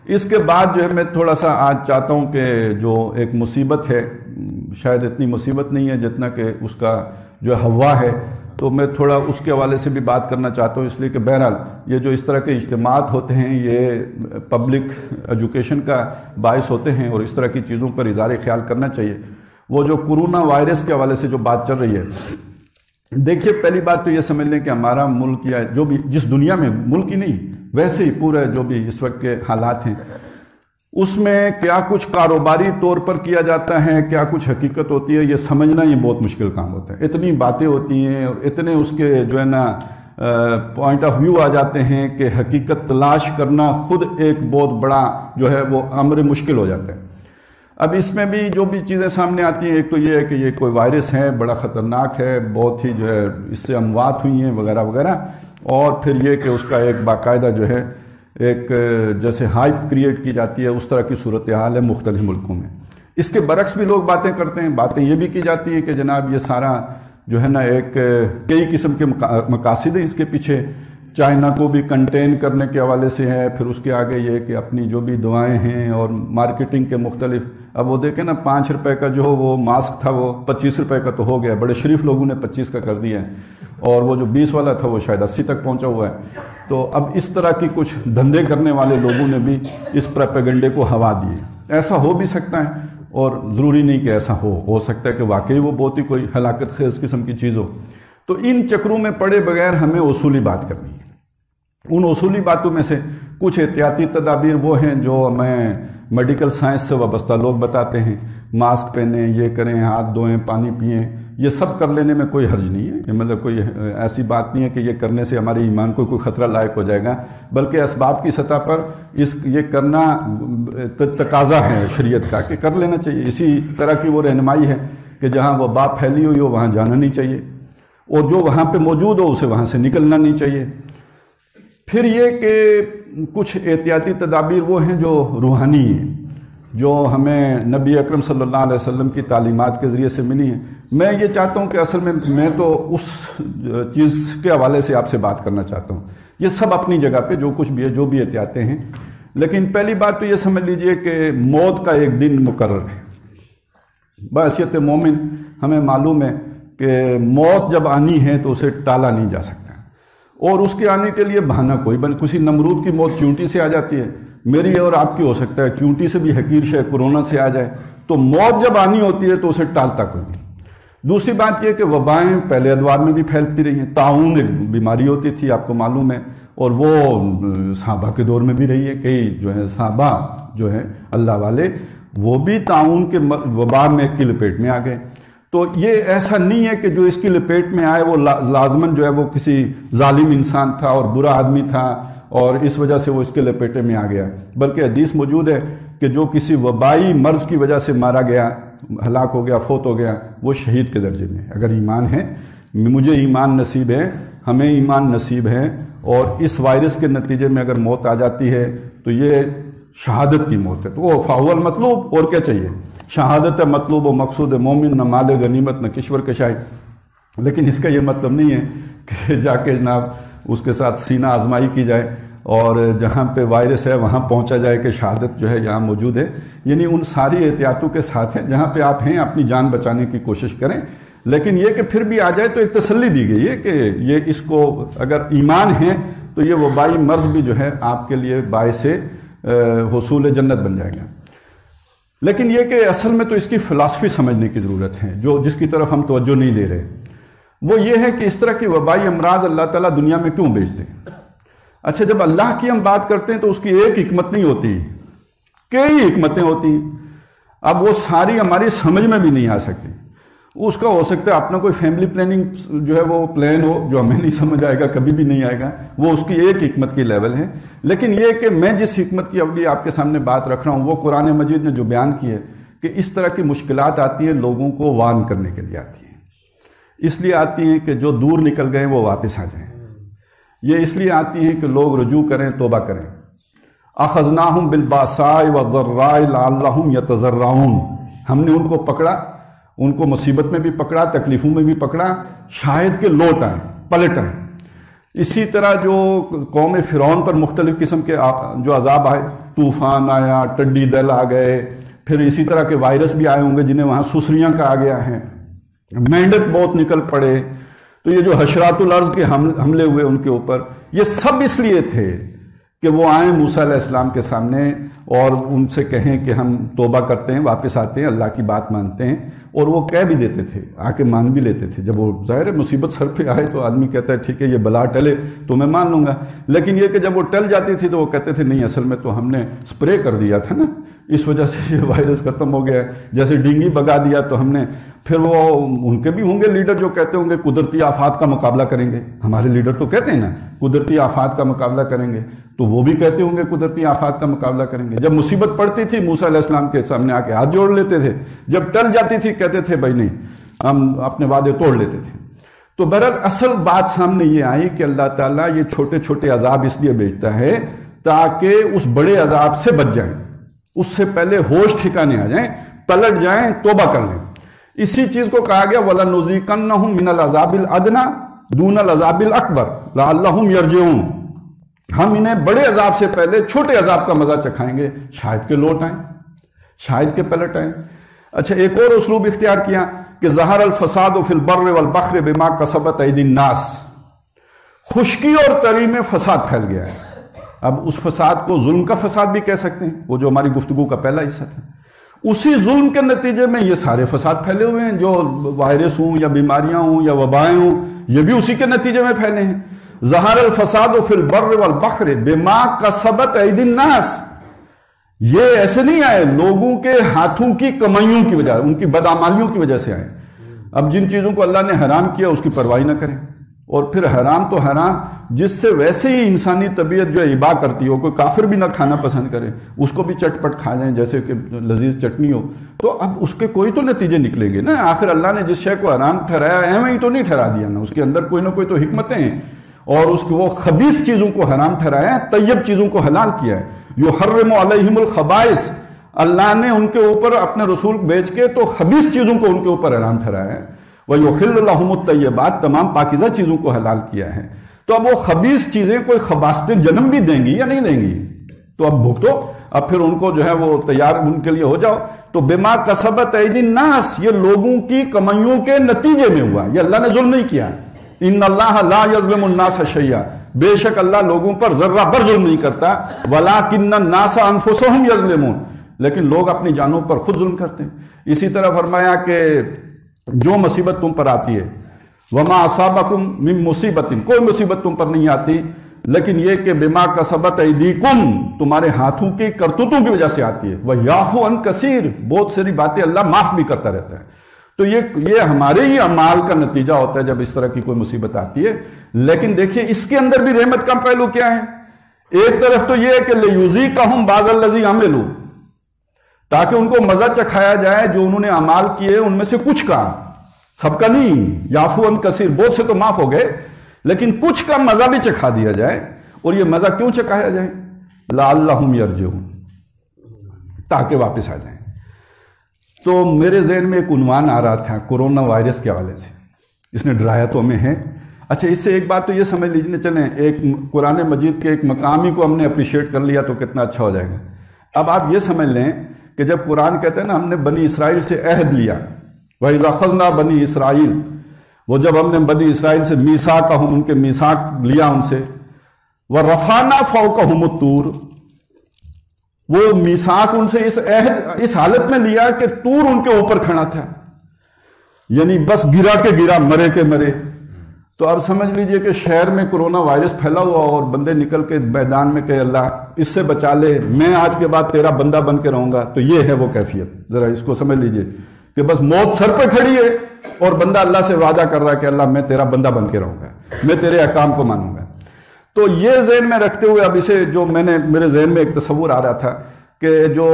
اس کے بعد جو ہے میں تھوڑا سا آج چاہتا ہوں کہ جو ایک مصیبت ہے، شاید اتنی مصیبت نہیں ہے جتنا کہ اس کا جو ہوا ہے، تو میں تھوڑا اس کے حوالے سے بھی بات کرنا چاہتا ہوں، اس لیے کہ بہرحال یہ جو اس طرح کے اجتماعات ہوتے ہیں یہ پبلک ایجوکیشن کا باعث ہوتے ہیں اور اس طرح کی چیزوں پر اظہار خیال کرنا چاہیے۔ وہ جو کورونا وائرس کے حوالے سے جو بات چل رہی ہے، دیکھیے پہلی بات تو یہ سمجھ لیں کہ ہمارا ملک یا جو بھی جس دنیا میں، ملک ہی نہیں ویسے ہی پورے جو بھی اس وقت کے حالات ہیں، اس میں کیا کچھ کاروباری طور پر کیا جاتا ہے، کیا کچھ حقیقت ہوتی ہے، یہ سمجھنا یہ بہت مشکل کام ہوتا ہے۔ اتنی باتیں ہوتی ہیں اور اتنے اس کے جو ہے نا پوائنٹ آف ویو آ جاتے ہیں کہ حقیقت تلاش کرنا خود ایک بہت بڑا جو ہے وہ امر مشکل ہو جاتا ہے۔ اب اس میں بھی جو بھی چیزیں سامنے آتی ہیں، ایک تو یہ ہے کہ یہ کوئی وائرس ہے، بڑا خطرناک ہے، بہت ہی جو ہے اس سے اموات ہوئی ہیں وغیرہ وغیرہ، اور پھر یہ کہ اس کا ایک باقاعدہ جو ہے ایک جیسے ہائپ کریٹ کی جاتی ہے، اس طرح کی صورتحال ہے مختلف ملکوں میں۔ اس کے برعکس بھی لوگ باتیں کرتے ہیں، باتیں یہ بھی کی جاتی ہیں کہ جناب یہ سارا جو ہے نا ایک کئی قسم کے مقاصد ہیں اس کے پیچھے، چائنا کو بھی کنٹین کرنے کے حوالے سے ہے، پھر اس کے آگے یہ کہ اپنی جو بھی دعائیں ہیں اور مارکیٹنگ کے مختلف، اب وہ دیکھیں نا 5 روپے کا جو وہ ماسک تھا وہ 25 روپے کا تو ہو گیا، بڑے شریف لوگوں نے 25 کا کر دیا ہے، اور وہ جو 20 والا تھا وہ شاید 80 تک پہنچا ہوا ہے۔ تو اب اس طرح کی کچھ دھندے کرنے والے لوگوں نے بھی اس پروپیگنڈے کو ہوا دی ہے۔ ایسا ہو بھی سکتا ہے اور ضروری نہیں کہ ایسا ہو سکتا ہے کہ واقعی وہ بہت ہی کوئی ہلاکت خیز قسم کی چیز ہو۔ تو ان چکروں میں پڑے بغیر ہمیں اصولی بات کرنی ہے۔ ان اصولی باتوں میں سے کچھ احتیاطی تدابیر وہ ہیں جو ہمیں میڈیکل سائنس سے وابستہ لوگ بتاتے ہیں، ماسک پہنیں، یہ کریں، ہاتھ دھوئیں، پانی پئیں، یہ سب کر لینے میں کوئی حرج نہیں ہے، مطلب کوئی ایسی بات نہیں ہے کہ یہ کرنے سے ہمارے ایمان کو کوئی خطرہ لاحق ہو جائے گا، بلکہ اسباب کی سطح پر یہ کرنا تقاضا ہے شریعت کا کہ کر لینا چاہیے۔ اسی طرح کی وہ رہنمائی ہے کہ جہاں وبا پھیلی ہوئی ہو وہاں جانا نہیں چاہیے، اور جو وہاں پہ موجود ہو اسے وہاں سے نکلنا نہیں چاہیے۔ پھر یہ کہ کچھ احتیاطی تدابیر وہ ہیں جو روحانی ہیں، جو ہمیں نبی اکرم صلی اللہ علیہ وسلم کی تعلیمات کے ذریعے سے ملی ہیں۔ میں یہ چاہتا ہوں کہ اصل میں تو اس چیز کے حوالے سے آپ سے بات کرنا چاہتا ہوں۔ یہ سب اپنی جگہ پہ جو کچھ بھی ہے، جو بھی احتیاطیں ہیں، لیکن پہلی بات تو یہ سمجھ لیجئے کہ موت کا ایک دن مقرر ہے۔ بحیثیت مومن ہمیں معلوم ہے کہ موت جب آنی ہے تو اسے ٹالا نہیں جا سکتا، اور اس کے آنے کے لیے بہانہ کوئی کسی نمرود کی موت چونٹی سے آ جاتی ہے، میری اور آپ کی ہو سکتا ہے چونٹی سے بھی حقیر شے کورونا سے آ جائے، تو موت جب آنی ہوتی ہے تو اسے ٹالتا کوئی نہیں۔ دوسری بات یہ کہ وبائیں پہلے ادوار میں بھی پھیلتی رہی ہیں، طاعون ایک بیماری ہوتی تھی آپ کو معلوم ہے، اور وہ صحابہ کے دور میں بھی رہی ہے، کئی جو ہے صحابہ جو ہے اللہ والے وہ بھی طاعون کے وبا میں کی لپیٹ میں آ گئے۔ تو یہ ایسا نہیں ہے کہ جو اس کی لپیٹ میں آئے وہ لازماً جو ہے وہ کسی ظالم انسان تھا اور برا آدمی تھا اور اس وجہ سے وہ اس کے لپیٹے میں آ گیا، بلکہ حدیث موجود ہے کہ جو کسی وبائی مرض کی وجہ سے مارا گیا، ہلاک ہو گیا، فوت ہو گیا، وہ شہید کے درجے میں ہے۔ اگر ایمان ہے، مجھے ایمان نصیب ہے، ہمیں ایمان نصیب ہے، اور اس وائرس کے نتیجے میں اگر موت آ جاتی ہے تو یہ شہادت کی موت ہے، تو وہ فاول مطلوب، اور کیا چاہیے؟ شہادت مطلوب و مقصود مومن، نہ مال غنیمت نہ کشور کشائی۔ لیکن اس کا یہ مطلب نہیں ہے کہ جا کے جناب اس کے ساتھ سینہ آزمائی کی جائے اور جہاں پہ وائرس ہے وہاں پہنچا جائے کہ شہادت جو ہے یہاں موجود ہے، یعنی ان ساری احتیاطوں کے ساتھ ہے، جہاں پہ آپ ہیں اپنی جان بچانے کی کوشش کریں، لیکن یہ کہ پھر بھی آ جائے تو ایک تسلی دی گئی ہے کہ یہ اس کو اگر ایمان ہے تو یہ وبائی مرض بھی جو ہے آپ کے لیے باعث حصول جنت بن جائے گا۔ لیکن یہ کہ اصل میں تو اس کی فلسفی سمجھنے کی ضرورت ہے، جس کی طرف ہم توجہ نہیں دے رہے، وہ یہ ہے کہ اس طرح کی وبائی امراض اللہ تعالیٰ دنیا میں کیوں بھیجتے ہیں؟ اچھا، جب اللہ کی ہم بات کرتے ہیں تو اس کی ایک حکمت نہیں ہوتی، کئی حکمتیں ہوتی ہیں۔ اب وہ ساری ہماری سمجھ میں بھی نہیں آ سکتی۔ اس کا ہو سکتا ہے اپنا کوئی فیملی پلاننگ جو ہے وہ پلان ہو جو ہمیں نہیں سمجھ آئے گا، کبھی بھی نہیں آئے گا، وہ اس کی ایک حکمت کی لیول ہے۔ لیکن یہ کہ میں جس حکمت کی ابھی آپ کے سامنے بات رکھ رہا ہوں وہ قرآن مجید نے جو بیان کی ہے کہ اس طرح کی مشکلات آتی ہیں لوگوں کو وارن کرنے کے لیے آتی ہیں، اس لیے آتی ہیں کہ جو دور نکل گئے وہ واپس آ جائیں، یہ اس لیے آتی ہیں کہ لوگ رجوع کریں، توبہ کریں۔ اخذناہم بالباساء والضراء لعلہم یتضرعون، ہم نے ان کو پکڑا، ان کو مصیبت میں بھی پکڑا، تکلیفوں میں بھی پکڑا، شاید کہ لوٹ آئیں، پلٹ آئیں۔ اسی طرح جو قوم فرعون پر مختلف قسم کے جو عذاب آئے طوفان آیا، ٹڈی دل آ گئے، پھر اسی طرح کے وائرس بھی آئے ہوں گے جنہیں وہاں سسریاں کا آ گیا ہے، مینڈک بہت نکل پڑے، تو یہ جو حشرات الارض کے حملے ہوئے ان کے اوپر، یہ سب اس لیے تھے کہ وہ آئیں موسیٰ علیہ السلام کے سامنے اور ان سے کہیں کہ ہم توبہ کرتے ہیں، واپس آتے ہیں، اللہ کی بات مانتے ہیں، اور وہ کہہ بھی دیتے تھے، آ کے مان بھی لیتے تھے۔ جب وہ ظاہر مصیبت سر پہ آئے تو آدمی کہتا ہے ٹھیک ہے یہ بلا ٹلے تو میں مان لوں گا، لیکن یہ کہ جب وہ ٹل جاتی تھی تو وہ کہتے تھے نہیں اصل میں تو ہم نے سپرے کر دیا تھا نا، اس وجہ سے یہ وائرس ختم ہو گیا ہے، جیسے ڈینگی بگا دیا تو ہم نے۔ پھر وہ ان کے بھی ہوں گے لیڈر جو کہتے ہوں گے قدرتی آفات کا مقابلہ کریں گے، ہمارے لیڈر تو کہتے ہیں نا قدرتی آفات کا مقابلہ کریں گے، تو وہ بھی کہتے ہوں گے قدرتی آفات کا مقابلہ کریں گے۔ جب مصیبت پڑتی تھی موسیٰ علیہ السلام کے سامنے آ کے ہاتھ جوڑ لیتے تھے، جب ٹل جاتی تھی کہتے تھے بھائی نہیں، ہم اپنے وعدے توڑ لیتے تھے۔ تو بہرحال اصل بات سامنے یہ آئی کہ اللہ تعالیٰ یہ چھوٹے چھوٹے عذاب اس لیے بھیجتا ہے تاکہ اس بڑے عذاب سے بچ جائیں، اس سے پہلے ہوش ٹھکانے آ جائیں، پلٹ جائیں، توبہ کر لیں۔ اسی چیز کو کہا گیا وَلَنُذِيقَنَّهُم مِّنَ الْعَذَابِ الْأَدْنَىٰ دُونَ الْعَذَابِ الْأَكْبَرِ لَعَلَّهُمْ يَرْجِعُونَ، ہم انہیں بڑے عذاب سے پہلے چھوٹے عذاب کا مزہ چکھائیں گے، شاید کہ لوٹ آئیں، شاید کہ پلٹ آئیں۔ اچھا ایک اور اسلوب اختیار کیا کہ ظہر الفساد فی البر والبحر بما کسبت ایدی الناس، خشکی اور تری میں فساد پھیل گیا ہے۔ اب اس فساد کو ظلم کا فساد بھی کہہ سکتے ہیں، وہ جو ہماری گفتگو کا پہلا حصہ تھا۔ اسی ظلم کے نتیجے میں یہ سارے فساد پھیلے ہوئے ہیں، جو وائرس ہوں یا بیماریاں ہوں یا وبائیں ہوں، یہ بھی اسی کے نتیجے میں پھیلے ہیں۔ ظہر الفساد فی البر والبحر بما کسبت ایدی الناس، یہ ایسے نہیں آئے، لوگوں کے ہاتھوں کی کمائیوں کی وجہ، ان کی بدعمالیوں کی وجہ سے آئے۔ اب جن چیزوں کو اللہ نے حرام کیا اس کی پرواہ نہ کریں، اور پھر حرام تو حرام جس سے ویسے ہی انسانی طبیعت جو ہے ابا کرتی ہو، کوئی کافر بھی نہ کھانا پسند کرے، اس کو بھی چٹ پٹ کھا جائیں جیسے کہ لذیذ چٹنی ہو، تو اب اس کے کوئی تو نتیجے نکلیں گے نا۔ آخر اللہ نے جس شے کو حرام ٹھہرایا ایویں ہی تو نہیں ٹھہرا دیا نا، اس کے اندر کوئی نہ کوئی تو حکمتیں ہیں، اور اس کو وہ خبیث چیزوں کو حرام ٹھہرایا ہے، طیب چیزوں کو حلال کیا ہے۔ یحرم علیہم الخبائث، اللہ نے ان کے اوپر اپنے رسول بھیج کے تو خبیث چیزوں کو ان کے اوپر حرام ٹھہرایا ہے، وَيُحِلُّ لَهُمُ الطَّيِّبَاتِ، تمام پاکیزہ چیزوں کو حلال کیا ہے۔ تو اب وہ خبیث چیزیں کوئی خباثتیں جنم بھی دیں گی یا نہیں دیں گی؟ تو اب بھگتو، اب پھر ان کو جو ہے وہ تیار ان کے لیے ہو جاؤ۔ تو بما کسبت ایدی الناس، یہ لوگوں کی کمائیوں کے نتیجے میں ہوا، یہ اللہ نے ظلم نہیں کیا۔ ان اللہ لا یظلم الناس شیئا، بے شک اللہ لوگوں پر ذرہ بر ظلم نہیں کرتا، ولکن الناس انفسهم یظلمون، لیکن لوگ اپنی جانوں پر خود ظلم کرتے ہیں۔ اسی طرح فرمایا کہ جو مصیبت تم پر آتی ہے، وما اصابکم من مصیبت، کوئی مصیبت تم پر نہیں آتی، لیکن یہ کہ بما کسبت ایدیکم، تمہارے ہاتھوں کی کرتوتوں کی وجہ سے آتی ہے، ویعفو عن کثیر، بہت ساری باتیں اللہ معاف بھی کرتا رہتا ہے۔ تو یہ ہمارے ہی اعمال کا نتیجہ ہوتا ہے جب اس طرح کی کوئی مصیبت آتی ہے۔ لیکن دیکھیے اس کے اندر بھی رحمت کا پہلو کیا ہے؟ ایک طرف تو یہ ہے کہ لیذیقہم بعض الذی عملوا، تاکہ ان کو مزہ چکھایا جائے جو انہوں نے اعمال کیے ان میں سے کچھ کا، سب کا نہیں، یعفو عن کثیر، بہت سے تو معاف ہو گئے، لیکن کچھ کا مزہ بھی چکھا دیا جائے۔ اور یہ مزہ کیوں چکھایا جائے؟ لعلہم یرجعون، تاکہ واپس آ جائیں۔ تو میرے ذہن میں ایک عنوان آ رہا تھا کورونا وائرس کے حوالے سے، اس نے ڈرایا تو ہمیں ہے۔ اچھا اس سے ایک بات تو یہ سمجھ لیجیے، چلیں ایک قرآن مجید کے ایک مقام ہی کو ہم نے اپریشیٹ کر لیا تو کتنا اچھا ہو جائے گا۔ اب آپ یہ سمجھ لیں کہ جب قرآن کہتا ہے نا ہم نے بنی اسرائیل سے عہد لیا، وَإِذَا أَخَذْنَا بَنِي إِسْرَائِيلَ، وہ جب ہم نے بنی اسرائیل سے میثاقہم، ان کے میثاق لیا ان سے، وَرَفَعْنَا فَوْقَهُمُ الطُّورَ، وہ میثاق ان سے اس عہد اس حالت میں لیا کہ طور ان کے اوپر کھڑا تھا، یعنی بس گرا کے گرا، مرے کے مرے۔ تو اب سمجھ لیجئے کہ شہر میں کرونا وائرس پھیلا ہوا اور بندے نکل کے میدان میں کہ اللہ اس سے بچا لے، میں آج کے بعد تیرا بندہ بن کے رہوں گا، تو یہ ہے وہ کیفیت۔ ذرا اس کو سمجھ لیجئے کہ بس موت سر پہ کھڑی ہے اور بندہ اللہ سے وعدہ کر رہا ہے کہ اللہ میں تیرا بندہ بن کے رہوں گا، میں تیرے احکام کو مانوں گا۔ تو یہ ذہن میں رکھتے ہوئے اب اسے جو میرے ذہن میں ایک تصور آ رہا تھا کہ جو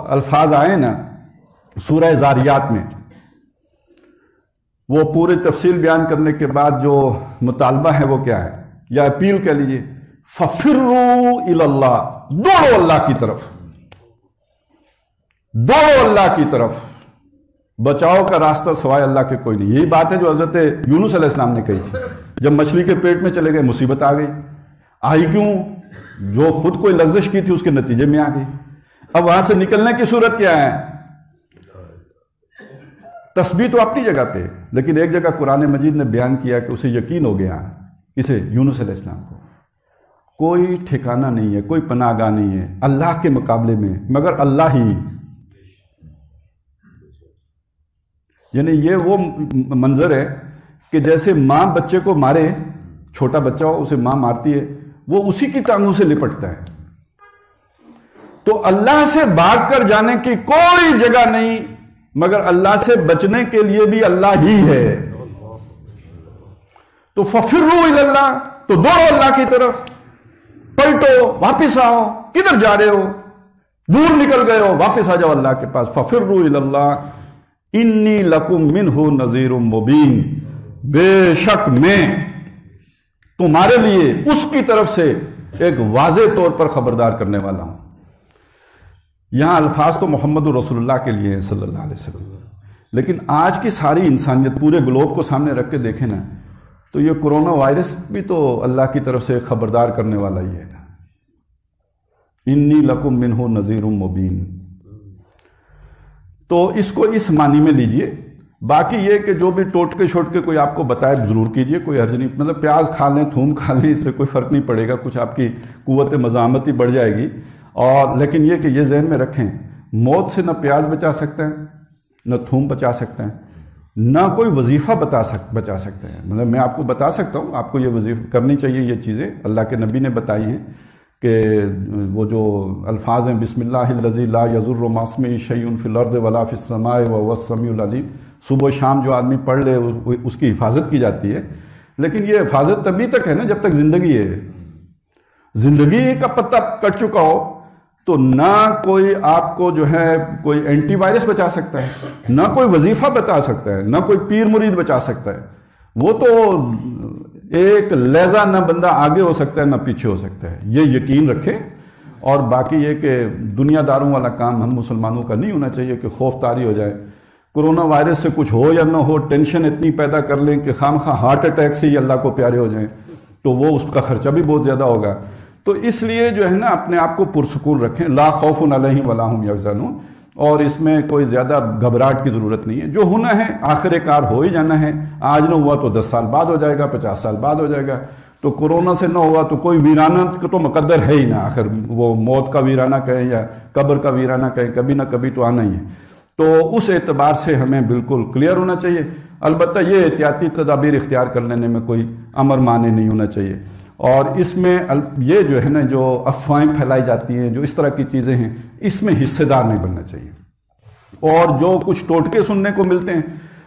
الفاظ آئے نا سورہ زاریات میں، وہ پوری تفصیل بیان کرنے کے بعد جو مطالبہ ہے وہ کیا ہے، یا اپیل کہہ لیجئے، فَفِرُّوا إِلَى اللَّهِ، دوڑو اللہ کی طرف، دوڑو اللہ کی طرف، بچاؤ کا راستہ سوائے اللہ کے کوئی نہیں۔ یہی بات ہے جو حضرت یونس علیہ السلام نے کہی تھی، جب مچھلی کے پیٹ میں چلے گئے مصیبت آ گئی۔ آئی کیوں؟ جو خود کوئی لغزش کی تھی اس کے نتیجے میں آ گئی. اب وہاں سے نکلنے کی صورت کیا ہے؟ تسبیح تو اپنی جگہ پہ، لیکن ایک جگہ قرآن مجید نے بیان کیا کہ اسے یقین ہو گیا، اسے یونس علیہ السلام کو کوئی ٹھکانہ نہیں ہے، کوئی پناہ گاہ نہیں ہے اللہ کے مقابلے میں مگر اللہ ہی. یعنی یہ وہ منظر ہے کہ جیسے ماں بچے کو مارے، چھوٹا بچہ ہو اسے ماں مارتی ہے، وہ اسی کی ٹانگوں سے لپٹتا ہے. تو اللہ سے بھاگ کر جانے کی کوئی جگہ نہیں مگر اللہ سے بچنے کے لیے بھی اللہ ہی ہے. تو ففروا الی اللہ، تو دوڑو اللہ کی طرف، پلٹو، واپس آؤ. کدھر جا رہے ہو؟ دور نکل گئے ہو، واپس آ جاؤ اللہ کے پاس. ففروا الی اللہ انی لکم منہ نذیر مبین، بے شک میں تمہارے لیے اس کی طرف سے ایک واضح طور پر خبردار کرنے والا ہوں. یہاں الفاظ تو محمد رسول اللہ کے لیے ہیں صلی اللہ علیہ وسلم، لیکن آج کی ساری انسانیت پورے گلوب کو سامنے رکھ کے دیکھیں نا تو یہ کرونا وائرس بھی تو اللہ کی طرف سے خبردار کرنے والا ہی ہے نا. انی لکم منہ نذیر مبین. تو اس کو اس معنی میں لیجئے. باقی یہ کہ جو بھی ٹوٹکے چھوٹکے کوئی آپ کو بتائے ضرور کیجئے، کوئی حرج نہیں. مطلب پیاز کھا لیں، تھوم کھا لیں، اس سے کوئی فرق نہیں پڑے گا، کچھ آپ کی قوت مزاحمتی بڑھ جائے گی. اور لیکن یہ کہ یہ ذہن میں رکھیں، موت سے نہ پیاز بچا سکتا ہے، نہ تھوم بچا سکتا ہے، نہ کوئی وظیفہ بچا سکتا ہے. مطلب میں آپ کو بتا سکتا ہوں، آپ کو یہ وظیفہ کرنی چاہیے. یہ چیزیں اللہ کے نبی نے بتائی ہیں کہ وہ جو الفاظ ہیں بسم اللہ الذی لا یضر مع اسمہ شیء فی الارض ولا فی السماء وهو السمیع العلیم، صبح و شام جو آدمی پڑھ لے اس کی حفاظت کی جاتی ہے. لیکن یہ حفاظت تبھی تک ہے نا جب تک زندگی ہے. زندگی کا پتہ کٹ چکا ہو تو نہ کوئی آپ کو جو ہے کوئی اینٹی وائرس بچا سکتا ہے، نہ کوئی وظیفہ بتا سکتا ہے، نہ کوئی پیر مرید بچا سکتا ہے. وہ تو ایک لہجہ نہ بندہ آگے ہو سکتا ہے نہ پیچھے ہو سکتا ہے. یہ یقین رکھیں. اور باقی یہ کہ دنیا داروں والا کام ہم مسلمانوں کا نہیں ہونا چاہیے کہ خوف طاری ہو جائے. کرونا وائرس سے کچھ ہو یا نہ ہو، ٹینشن اتنی پیدا کر لیں کہ خام خواہ ہارٹ اٹیک سے ہی اللہ کو پیارے ہو جائیں تو وہ اس کا خرچہ بھی بہت زیادہ ہوگا. تو اس لیے جو ہے نا اپنے آپ کو پرسکون رکھیں. لا خوف علیہم ولا هم یحزنون. اور اس میں کوئی زیادہ گھبراہٹ کی ضرورت نہیں ہے. جو ہونا ہے آخر کار ہو ہی جانا ہے. آج نہ ہوا تو 10 سال بعد ہو جائے گا، 50 سال بعد ہو جائے گا. تو کورونا سے نہ ہوا تو کوئی ویرانہ تو مقدر ہے ہی نہ. آخر وہ موت کا ویرانہ کہیں یا قبر کا ویرانہ کہیں، کبھی نہ کبھی تو آنا ہی ہے. تو اس اعتبار سے ہمیں بالکل کلیئر ہونا چاہیے. البتہ یہ احتیاطی تدابیر اختیار کر لینے میں کوئی امر مانے نہیں ہونا چاہیے. اور اس میں یہ جو ہے نا جو افواہیں پھیلائی جاتی ہیں، جو اس طرح کی چیزیں ہیں، اس میں حصے دار نہیں بننا چاہیے. اور جو کچھ ٹوٹکے سننے کو ملتے ہیں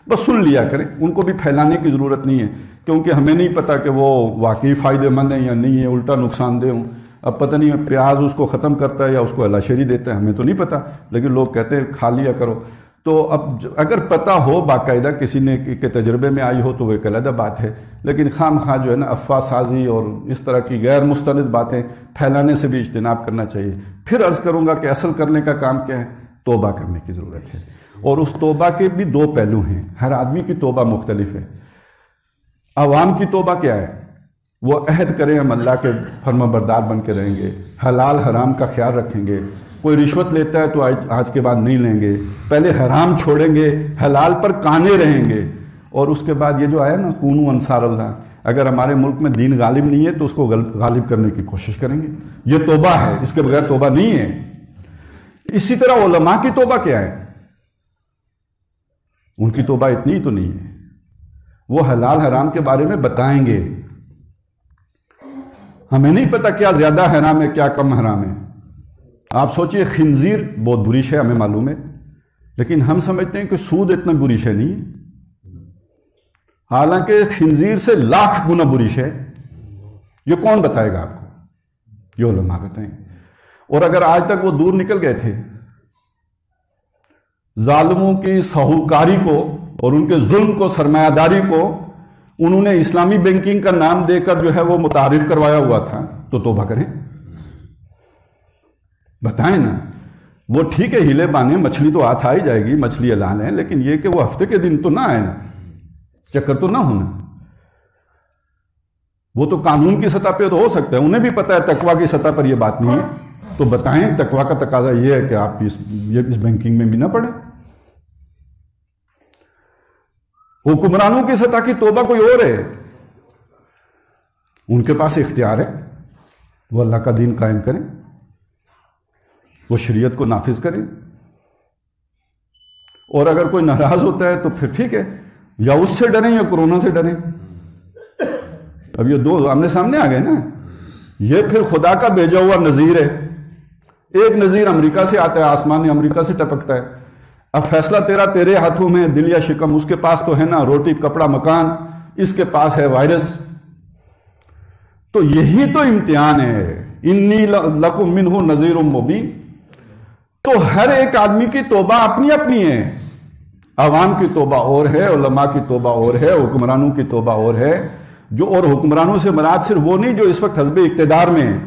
بس سن لیا کریں، ان کو بھی پھیلانے کی ضرورت نہیں ہے، کیونکہ ہمیں نہیں پتا کہ وہ واقعی فائدہ مند ہیں یا نہیں ہے، الٹا نقصان دہ ہوں. اب پتہ نہیں پیاز اس کو ختم کرتا ہے یا اس کو الاشری دیتا ہے، ہمیں تو نہیں پتا، لیکن لوگ کہتے ہیں کھا لیا کرو. تو اب اگر پتہ ہو باقاعدہ کسی نے کے تجربے میں آئی ہو تو وہ ایک علیحدہ بات ہے. لیکن خام خواہ جو ہے نا افواہ سازی اور اس طرح کی غیر مستند باتیں پھیلانے سے بھی اجتناب کرنا چاہیے. پھر عرض کروں گا کہ اصل کرنے کا کام کیا ہے؟ توبہ کرنے کی ضرورت ہے. اور اس توبہ کے بھی 2 پہلو ہیں. ہر آدمی کی توبہ مختلف ہے. عوام کی توبہ کیا ہے؟ وہ عہد کریں ہم اللہ کے فرما بردار بن کے رہیں گے، حلال حرام کا خیال رکھیں گے. کوئی رشوت لیتا ہے تو آج کے بعد نہیں لیں گے، پہلے حرام چھوڑیں گے، حلال پر کانے رہیں گے. اور اس کے بعد یہ جو آیا نا کونوا انصار اللہ، اگر ہمارے ملک میں دین غالب نہیں ہے تو اس کو غالب کرنے کی کوشش کریں گے. یہ توبہ ہے، اس کے بغیر توبہ نہیں ہے. اسی طرح علماء کی توبہ کیا ہے؟ ان کی توبہ اتنی تو نہیں ہے. وہ حلال حرام کے بارے میں بتائیں گے. ہمیں نہیں پتا کیا زیادہ حرام ہے کیا کم حرام ہے. آپ سوچئے خنزیر بہت بری شے ہمیں معلوم ہے، لیکن ہم سمجھتے ہیں کہ سود اتنا بری شے نہیں ہے، حالانکہ خنزیر سے لاکھ گنا بری شے. یہ کون بتائے گا آپ کو؟ یہ علماء بتائیں. اور اگر آج تک وہ دور نکل گئے تھے ظالموں کی سہوکاری کو اور ان کے ظلم کو، سرمایہ داری کو انہوں نے اسلامی بینکنگ کا نام دے کر جو ہے وہ متعارف کروایا ہوا تھا، تو توبہ کریں، بتائیں نا. وہ ٹھیک ہے ہیلے بانے، مچھلی تو ہاتھ آ ہی جائے گی، مچھلی حلال ہے، لیکن یہ کہ وہ ہفتے کے دن تو نہ آئے نا، چکر تو نہ ہونا. وہ تو قانون کی سطح پہ تو ہو سکتا ہے، انہیں بھی پتہ ہے تقویٰ کی سطح پر یہ بات نہیں ہے، تو بتائیں تقویٰ کا تقاضا یہ ہے کہ آپ اس بینکنگ میں بھی نہ پڑیں۔ حکمرانوں کی سطح کی توبہ کوئی اور ہے، ان کے پاس اختیار ہے، وہ اللہ کا دین قائم کریں، وہ شریعت کو نافذ کریں، اور اگر کوئی ناراض ہوتا ہے تو پھر ٹھیک ہے، یا اس سے ڈریں یا کورونا سے ڈریں۔ اب یہ دو آمنے سامنے آ گئے نا، یہ پھر خدا کا بھیجا ہوا نذیر ہے، ایک نذیر امریکہ سے آتا ہے، آسمان امریکہ سے ٹپکتا ہے، اب فیصلہ تیرے ہاتھوں میں، دل یا شکم اس کے پاس تو ہے نا، روٹی کپڑا مکان اس کے پاس ہے وائرس۔ تو یہی تو امتحان ہے، انی لکم منہ نذیر مبین۔ تو ہر ایک آدمی کی توبہ اپنی اپنی ہے، عوام کی توبہ اور ہے، علماء کی توبہ اور ہے، حکمرانوں کی توبہ اور ہے، اور حکمرانوں سے مراد صرف وہ نہیں جو اس وقت حزب اقتدار میں ہیں،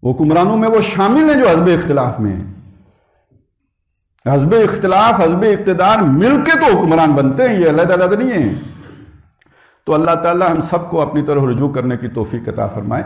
حکمرانوں میں وہ شامل ہیں جو حزب اختلاف میں ہیں۔ حزب اختلاف، حزب اقتدار مل کے تو حکمران بنتے ہیں، یہ علیحدہ علیحدہ نہیں ہیں۔ تو اللہ تعالی ہم سب کو اپنی طرف رجوع کرنے کی توفیق عطا فرمائے۔